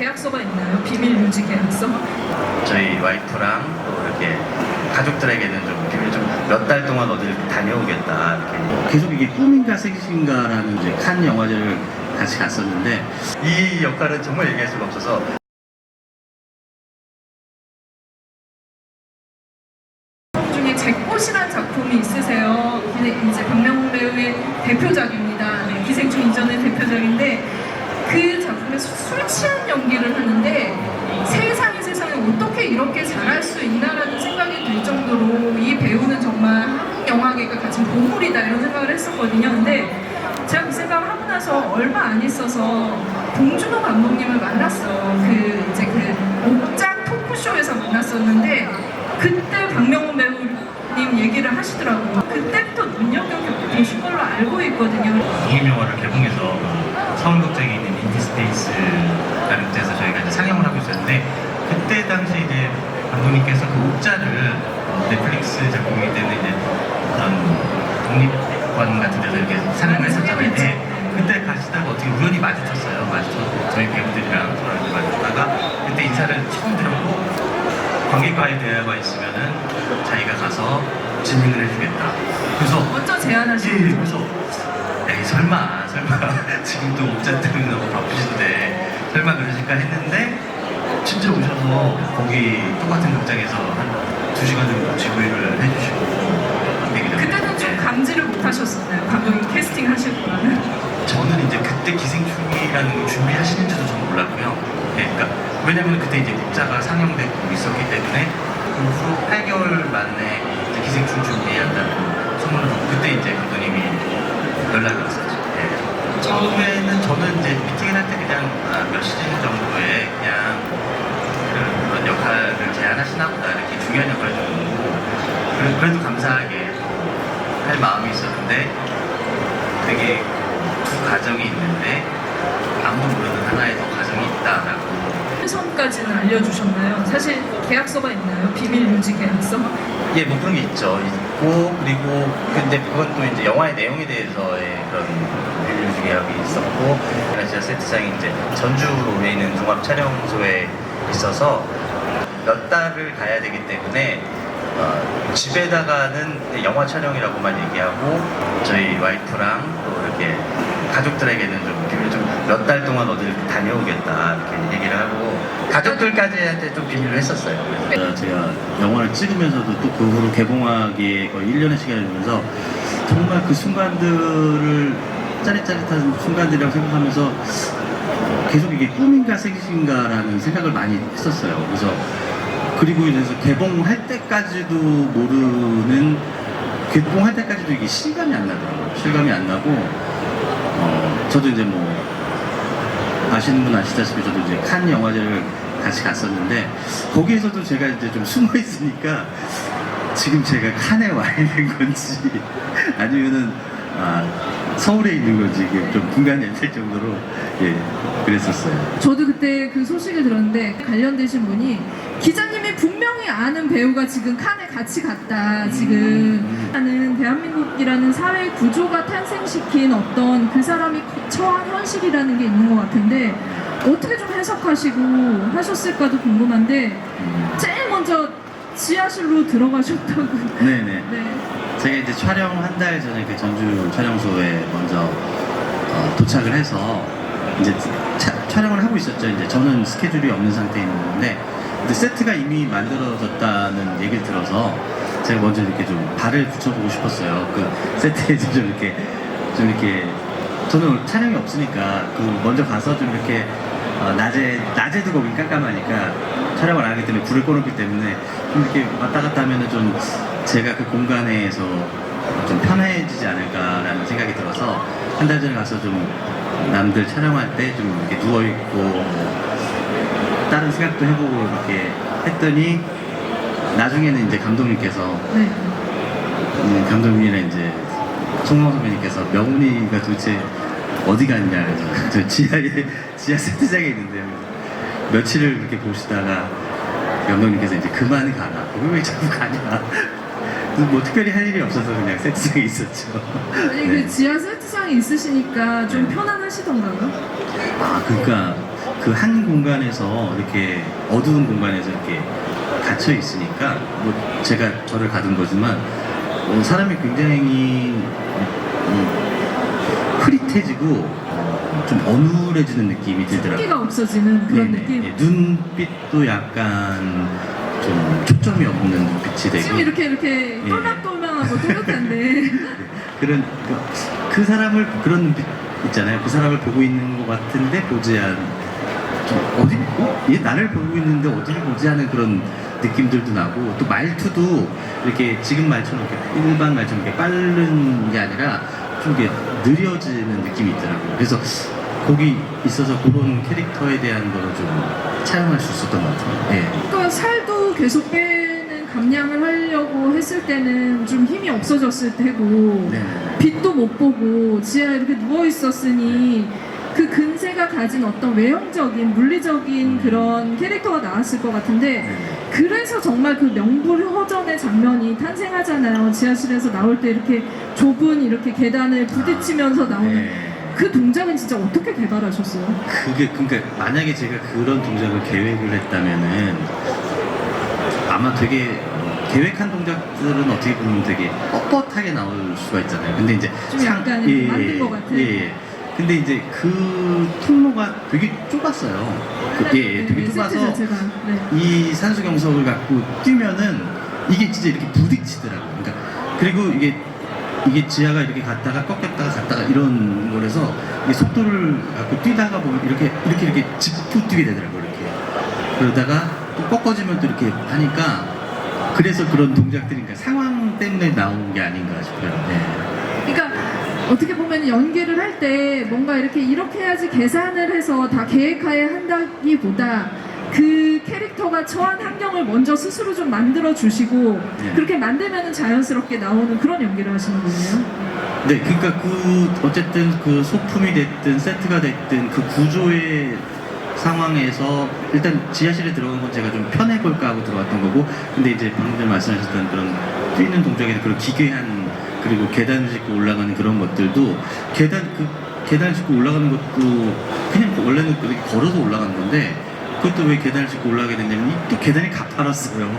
계약서가 있나요? 비밀 유지 계약서? 저희 와이프랑 또 이렇게 가족들에게는 좀 비밀 좀 몇 달 동안 어디를 다녀오겠다 이렇게. 계속 이게 꿈인가 생신가라는 이제 칸 영화제를 같이 갔었는데 이 역할은 정말 얘기할 수가 없어서 중에 제 꽃이라는 작품이 있으세요. 이제 박명훈 배우의 대표작입니다. 네, 기생충 이전의 대표작인데 그 작품에서 술 취한 연기를 하는데 세상에 어떻게 이렇게 잘할 수 있나라는 생각이 들 정도로 이 배우는 정말 한국 영화계가 가진 보물이다 이런 생각을 했었거든요. 근데 제가 그 생각을 하고 나서 얼마 안 있어서 봉준호 감독님을 만났어요. 그 옥장 토크쇼에서 만났었는데 그때 박명훈 배우님 얘기를 하시더라고요. 그때부터 눈여겨보신 걸로 알고 있거든요. 독립영화를 개봉해서 서울극장에 있는 인디스페이스라는 곳에서 저희가 이제 상영을 하고 있었는데 그때 당시 이제 감독님께서 그 옥자를 넷플릭스 작품이기 때문에 이제 그런 독립관 같은 데서 이렇게 상영을 했었잖아요. 네. 그때 가시다가 어떻게 우연히 마주쳤어요. 마주쳐서 저희 배우들이랑 저랑 마주쳤다가 그때 인사를 처음 드렸고 관객과의 대화가 있으면은 자기가 가서 진행을 해주겠다. 그래서 먼저 제안하신 예, 거죠? 그래서 에이 설마 지금 또 옥자 때문에 너무 바쁘신데 설마 그러실까 했는데 진짜 오셔서 거기 똑같은 극장에서 한 2시간 정도 지구를 해주시고 그때는 좀 감지를 못하셨었나요? 감독님 캐스팅 하시고는? 저는 이제 그때 기생충이라는 걸 준비하시는지도 저는 몰랐고요. 예, 그러니까 왜냐면 그때 이제 옥자가 상영되고 있었기 때문에 그 후로 8개월 만에 이제 기생충 준비한다는 소문을 듣고 그때 이제 감독님이 연락이 왔었죠. 예. 처음에는 저는 이제 미팅을 할 때 그냥 몇 시즌 정도에 그냥 그런 역할을 제안하시나 보다 이렇게 중요한 역할을 좀 그래도 감사하게 할 마음이 있었는데 되게 두 가정이 있는데 아무도 모르는 하나의 더 가정이 있다라고. 최선까지는 알려주셨나요? 사실 계약서가 있나요? 비밀 유지 계약서? 예, 뭐 그런 게 있죠. 있고 그리고 근데 그건 또 이제 영화의 내용에 대해서의 그런 비밀 유지 계약이 있었고 제가 세트장이 이제 전주에 있는 종합 촬영소에 있어서 몇 달을 가야 되기 때문에 집에다가는 영화 촬영이라고만 얘기하고 저희 와이프랑 또 이렇게 가족들에게는 좀 비밀 좀 몇 달 동안 어디를 다녀오겠다 이렇게 얘기를 하고 가족들까지한테 좀 비밀을 했었어요. 제가 영화를 찍으면서도 또 그 후로 개봉하기에 거의 1년의 시간을 두면서 정말 그 순간들을 짜릿짜릿한 순간들이라고 생각하면서 계속 이게 꿈인가 생신가라는 생각을 많이 했었어요. 그래서 그리고 이래서 개봉할 때까지도 모르는 개봉할 때까지도 이게 실감이 안 나더라고요. 실감이 안 나고 저도 이제 뭐 아시는 분 아시다시피 저도 이제 칸 영화제를 같이 갔었는데 거기에서도 제가 이제 좀 숨어 있으니까 지금 제가 칸에 와 있는 건지 아니면은 서울에 있는 건지 이게 좀 분간이 안 될 정도로 예 그랬었어요. 저도 그때 그 소식을 들었는데 관련되신 분이 기자님이 분명히 아는 배우가 지금 칸에 같이 갔다 지금 하는 대한민국이라는 사회 구조가 탄생시킨 어떤 그 사람이 처한 현실이라는 게 있는 것 같은데 어떻게 좀 해석하시고 하셨을까도 궁금한데 제일 먼저 지하실로 들어가셨다고. 네네. 네. 제가 이제 촬영 한 달 전에 그 전주 촬영소에 먼저 도착을 해서 이제 촬영을 하고 있었죠. 이제 저는 스케줄이 없는 상태였는데 근데 세트가 이미 만들어졌다는 얘기를 들어서 제가 먼저 이렇게 좀 발을 붙여보고 싶었어요. 그 세트에서 좀 이렇게 저는 촬영이 없으니까 그 먼저 가서 좀 이렇게 낮에도 거기 깜깜하니까 촬영을 안 하기 때문에 불을 꺼놓기 때문에 좀 이렇게 왔다 갔다 하면은 좀 제가 그 공간에서 좀 편해지지 않을까라는 생각이 들어서 한 달 전에 가서 좀 남들 촬영할 때 좀 이렇게 누워있고 다른 생각도 해보고 이렇게 했더니 나중에는 이제 감독님께서 네. 감독님이랑 이제 송영호 선배님께서 명훈이가 도대체 어디 갔냐 그래서 저 지하 세트장에 있는데요. 며칠을 그렇게 보시다가 감독님께서 이제 그만 가라. 거기 왜 자꾸 가냐. 뭐 특별히 할 일이 없어서 그냥 세트장에 있었죠. 아니 네. 그 지하 세트장이 있으시니까 좀 편안하시던가요? 그러니까 그 한 공간에서 이렇게 어두운 공간에서 이렇게 갇혀 있으니까 뭐 제가 저를 가둔 거지만 사람이 굉장히 흐릿해지고 좀 어눌해지는 느낌이 들더라고요. 끼가 없어지는 그런 네네. 느낌. 예, 눈빛도 약간 좀 초점이 없는 눈빛이 되고 지금 이렇게 예. 똘망똘망하고 또렷한데 그런 그 사람을 그런 눈빛 있잖아요. 그 사람을 보고 있는 것 같은데 보지 않 좀 어디 얘 나를 보고 있는데 어디를 보지 않은 그런 느낌들도 나고 또 말투도 이렇게 지금 말처럼 이렇게 일반 말처럼 이렇게 빠른 게 아니라 좀 이렇게 느려지는 느낌이 있더라고요. 그래서 거기 있어서 그런 캐릭터에 대한 거를 좀 차용할 수 있었던 것 같아요. 예. 그러니까 살도 계속 빼는 감량을 하려고 했을 때는 좀 힘이 없어졌을 테고 네. 빛도 못 보고 지하에 이렇게 누워 있었으니 그 근세가 가진 어떤 외형적인 물리적인 그런 캐릭터가 나왔을 것 같은데 그래서 정말 그 명불허전의 장면이 탄생하잖아요. 지하실에서 나올 때 이렇게 좁은 이렇게 계단을 부딪히면서 나오는 네. 그 동작은 진짜 어떻게 개발하셨어요? 그게 그러니까 만약에 제가 그런 동작을 계획을 했다면은 아마 되게 계획한 동작들은 어떻게 보면 되게 뻣뻣하게 나올 수가 있잖아요. 근데 이제 좀 약간 이렇게 만든 것 같아. 예. 근데 이제 그 통로가 되게 좁았어요. 되게 세트 좁아서 자체가. 네. 이 산수 경석을 갖고 뛰면은 이게 진짜 이렇게 부딪히더라고요. 그러니까 그리고 이게 지하가 이렇게 갔다가 꺾였다가 갔다가 이런 거라서 이게 속도를 갖고 뛰다가 보면 이렇게 짚고 뛰게 되더라고요. 이렇게 그러다가 또 꺾어지면 또 이렇게 하니까 그래서 그런 동작들이 그러니까 상황 때문에 나온 게 아닌가 싶어요. 네. 그러니까 어떻게 보면 연기를 할 때 뭔가 이렇게 해야지 계산을 해서 다 계획하에 한다기보다 그 캐릭터가 처한 환경을 먼저 스스로 좀 만들어 주시고 네. 그렇게 만들면 자연스럽게 나오는 그런 연기를 하시는 거예요. 네, 그러니까 어쨌든 그 소품이 됐든 세트가 됐든 그 구조의 상황에서 일단 지하실에 들어간 건 제가 좀 편해볼까 하고 들어왔던 거고, 근데 이제 방금 전에 말씀하셨던 그런 뛰는 동작에는 그런 기괴한 그리고 계단을 짚고 올라가는 그런 것들도 계단을 짚고 올라가는 것도 그냥 원래는 그렇게 걸어서 올라가는 건데 그것도 왜 계단을 짚고 올라가게 됐냐면 또 계단이 가파랐어요.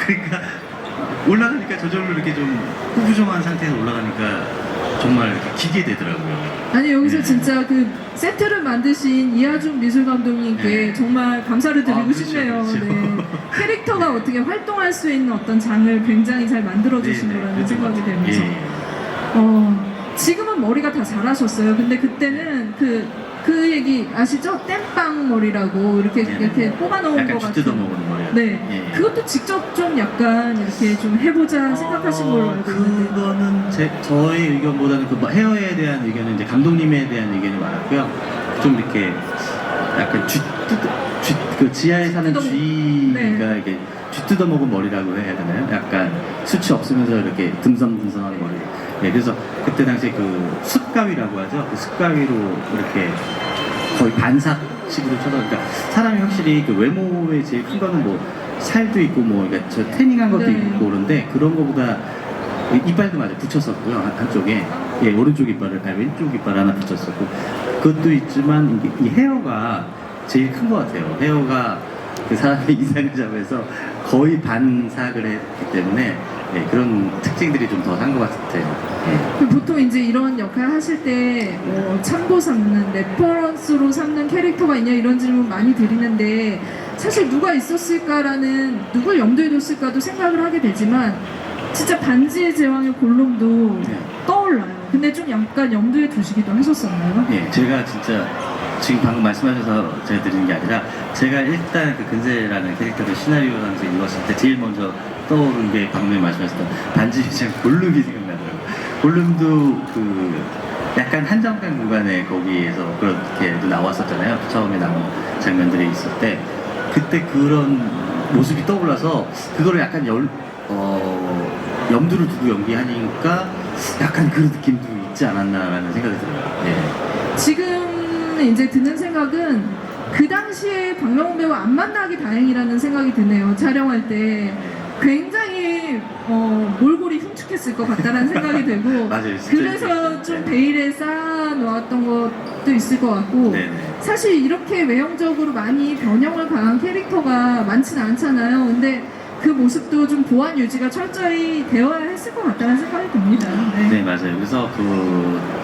그러니까 올라가니까 저절로 이렇게 좀 후부정한 상태에서 올라가니까 정말 이렇게 기게 되더라고요. 아니 여기서 네. 진짜 그 세트를 만드신 이하준 미술 감독님께 네. 정말 감사를 드리고 그렇죠, 싶네요. 그렇죠. 네. 캐릭터가 어떻게 활동할 수 있는 어떤 장을 굉장히 잘 만들어 주신 네, 네, 거라는 그렇죠. 생각이 들면서 지금은 머리가 다 자라셨어요. 근데 그때는 그 얘기 아시죠? 땜빵 머리라고 이렇게 네, 네. 이렇게 뽑아놓은 약간 거 쥐뜯어 같은. 먹는 머리. 네, 예. 그것도 직접 좀 약간 이렇게 좀 해보자 생각하신 걸로 알고 있는데. 그거는 저의 의견보다는 그 헤어에 대한 의견은 이제 감독님에 대한 의견이 많았고요. 좀 이렇게 약간 그 지하에 사는 쥐뜯어- 쥐가 네. 이렇게 쥐뜯어 먹은 머리라고 해야 되나요? 약간 수치 없으면서 이렇게 듬성듬성한 머리. 네, 그래서 그때 당시에 그 숯가위라고 하죠. 그 숯가위로 이렇게 거의 반삭식으로 쳐서, 그러니까 사람이 확실히 그 외모에 제일 큰 거는 뭐 살도 있고 뭐 그러니까 저 태닝한 것도 네. 있고 그런데 그런 거보다 이빨도 마저 붙였었고요. 한쪽에 오른쪽 이빨을 왼쪽 이빨 하나 붙였었고 그것도 있지만 이 헤어가 제일 큰 것 같아요. 헤어가 그 사람의 인상을 잡아서 거의 반삭을 했기 때문에 그런 특징들이 좀 더 산 것 같아요. 보통 이제 이런 역할 하실 때 뭐 참고 삼는 레퍼런스로 삼는 캐릭터가 있냐 이런 질문 많이 드리는데 사실 누가 있었을까라는 누굴 염두에 뒀을까도 생각을 하게 되지만 진짜 반지의 제왕의 골룸도 네. 떠올라요. 근데 좀 약간 염두에 두시기도 하셨었나요? 예, 제가 진짜 지금 방금 말씀하셔서 제가 드리는 게 아니라 제가 일단 그 근세라는 캐릭터를 시나리오라면서 읽었을 때 제일 먼저 떠오른 게 방금 말씀하셨던 반지의 제왕 골룸이 생각나더라고요. 골룸도 그 약간 한정된 공간에 거기에서 그렇게도 나왔었잖아요. 처음에 나온 장면들이 있을 때 그때 그런 모습이 떠올라서 그거를 약간 염두를 두고 연기하니까 약간 그런 느낌도 있지 않았나라는 생각이 들어요. 예. 지금 이제 드는 생각은 그 당시에 박명훈 배우 안 만나기 다행이라는 생각이 드네요. 촬영할 때 그 굉장히 몰골이 흉측했을 것 같다라는 생각이 들고 맞아요. 진짜 그래서 그랬어요. 좀 네. 베일에 쌓아놓았던 것도 있을 것 같고 네네. 사실 이렇게 외형적으로 많이 변형을 당한 캐릭터가 많지는 않잖아요. 근데 그 모습도 좀 보완 유지가 철저히 되어야 했을 것 같다는 생각이 듭니다. 네, 맞아요. 그래서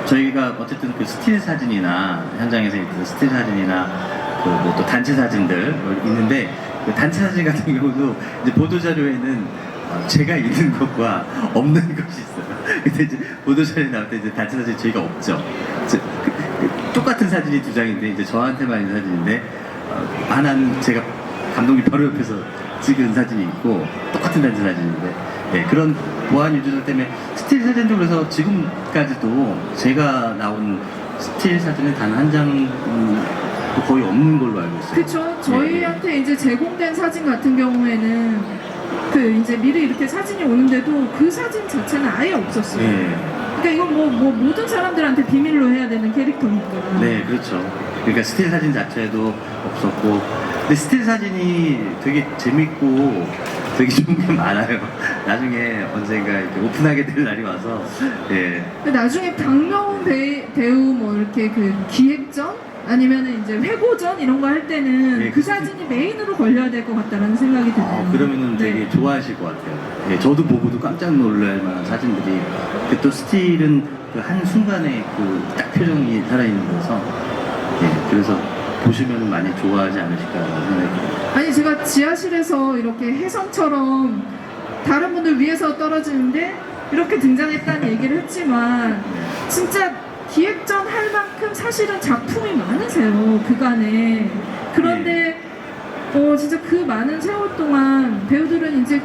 저희가 어쨌든 그 스틸 사진이나 현장에서 있던 스틸 사진이나 그 뭐 또 단체 사진들 있는데 그 단체 사진 같은 경우도 이제 보도 자료에는 제가 있는 것과 없는 것이 있어요. 근데 이제 보도 자료에 나올 때 이제 단체 사진 저희가 없죠. 똑같은 사진이 두 장인데 이제 저한테만 있는 사진인데 하나는 제가 감독님 바로 옆에서 찍은 사진이 있고 똑같은 단체 사진인데 네, 그런 보안 유지들 때문에 스틸 사진도 그래서 지금까지도 제가 나온 스틸 사진은 단 한 장 거의 없는 걸로 알고 있어요. 그렇죠. 저희한테 이제 제공된 사진 같은 경우에는 그 이제 미리 이렇게 사진이 오는데도 그 사진 자체는 아예 없었어요. 네. 그러니까 이건 뭐 모든 사람들한테 비밀로 해야 되는 캐릭터니까. 네, 그렇죠. 그러니까 스틸 사진 자체도 없었고, 근데 스틸 사진이 되게 재밌고 되게 좋은 게 많아요. 나중에 언젠가 이렇게 오픈하게 될 날이 와서, 예. 근데 나중에 박명훈 배우 뭐 이렇게 그 기획전 아니면은 이제 회고전 이런 거 할 때는 네, 그 사진이 메인으로 걸려야 될 것 같다라는 생각이 드네요. 그러면은 네. 되게 좋아하실 것 같아요. 예, 저도 보고도 깜짝 놀랄 만한 사진들이, 그 또 스틸은 그 한 순간에 그 딱 표정이 살아있는 거라서, 예, 그래서 보시면 많이 좋아하지 않으실까 생각해요. 아니 제가 지하실에서 이렇게 혜성처럼 다른 분들 위에서 떨어지는데 이렇게 등장했다는 얘기를 했지만 진짜 기획전 할 만큼 사실은 작품이 많으세요 그간에. 그런데 진짜 그 많은 세월 동안 배우들은 이제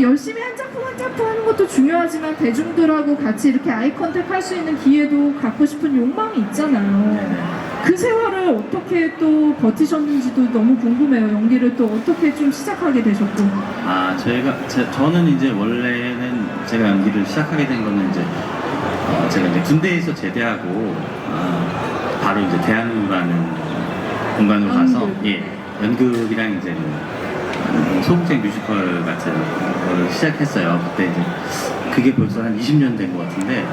열심히 한 작품 한 작품 하는 것도 중요하지만 대중들하고 같이 이렇게 아이 컨택 할 수 있는 기회도 갖고 싶은 욕망이 있잖아요. 그 세월을 어떻게 또 버티셨는지도 너무 궁금해요. 연기를 또 어떻게 좀 시작하게 되셨고. 저는 이제 원래는 제가 연기를 시작하게 된 거는 이제 제가 이제 군대에서 제대하고 바로 이제 대학로라는 공간으로 가서 연극이랑 이제 소극장 뮤지컬 같은 거를 시작했어요. 그때 이제 그게 벌써 한 20년 된 것 같은데,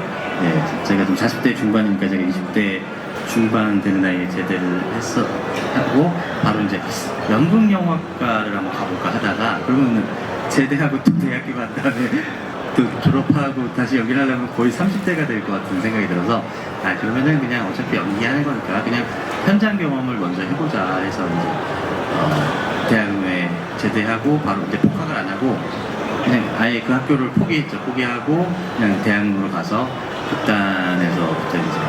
예, 제가 좀 40대 중반이니까 제가 20대 중반 되는 나이에 제대를 하고 바로 이제 연극영화과를 한번 가볼까 하다가, 그러면 제대하고 또 대학교 간 다음에 또 졸업하고 다시 연기를 하려면 거의 30대가 될 것 같은 생각이 들어서, 그러면은 그냥 어차피 연기하는 거니까 그냥 현장 경험을 먼저 해보자 해서 이제 대학로에 제대하고 바로 이제 복학을 안 하고 그냥 아예 그 학교를 포기하고 그냥 대학로로 가서 극단에서부터 이제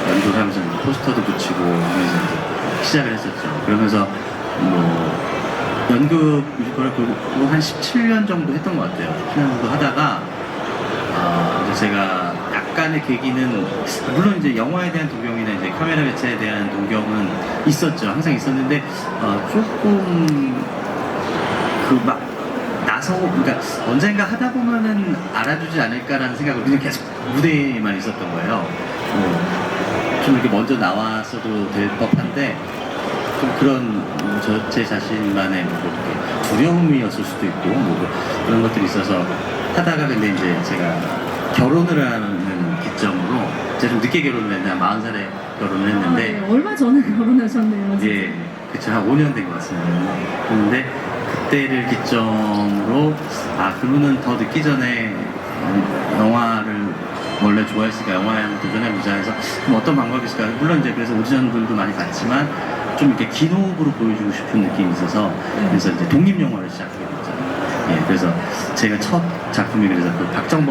연극하면서 이제 포스터도 붙이고 하면서 이제 시작을 했었죠. 그러면서 뭐 연극 뮤지컬을 그리고 한 17년 정도 했던 것 같아요. 17년 정도 하다가 이제 제가 약간의 계기는, 물론 이제 영화에 대한 동경이나 이제 카메라 매체에 대한 동경은 있었죠. 항상 있었는데 조금 그러니까 언젠가 하다 보면은 알아주지 않을까라는 생각을 그냥 계속 무대에만 있었던 거예요. 좀 이렇게 먼저 나왔어도 될 법한데 좀 그런 제 자신만의 뭐 이렇게 두려움이었을 수도 있고 뭐 그런 것들이 있어서 하다가, 근데 이제 제가 결혼을 하는 기점으로 제가 좀 늦게 결혼을 했는데 한 40살에 결혼을 했는데 네. 얼마 전에 결혼하셨네요. 진짜. 예, 그쵸. 한 5년 된 것 같습니다. 그런데 그때를 기점으로 그러면은 더 늦기 전에 영화를 원래 좋아했으니까 영화에 한번 도전해보자 해서 그럼 어떤 방법이 있을까? 물론 이제 그래서 오디션들도 많이 봤지만 좀 이렇게 긴 호흡으로 보여주고 싶은 느낌이 있어서 그래서 이제 독립영화를 시작하게 됐죠. 예, 그래서 제가 첫 작품이 그래서 그 박정범